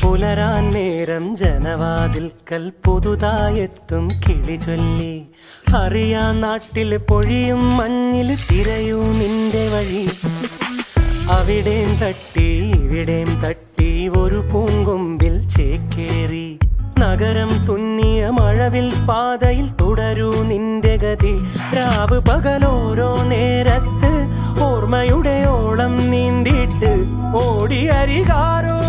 പുലരാൻ നേരം ജനവാതിൽക്കൽ പുതുതായെത്തും കിളി ചൊല്ലി. അറിയാൻ നാട്ടിൽ പൊഴിയും മഞ്ഞിൽ തിരയൂ നിന്റെ വഴി. അവിടേം തട്ടി ഇവിടേം തട്ടി ഒരു പൂങ്കൊമ്പിൽ ചേക്കേറി. നഗരം തുന്നിയ മഴവിൽ പാതയിൽ തുടരൂ നിന്റെ ഗതി. രാവ് പകലോരോ നേരത്ത് ഓർമ്മയുടെ ഓളം നീന്തിയിട്ട് ഓടി അരികാരോ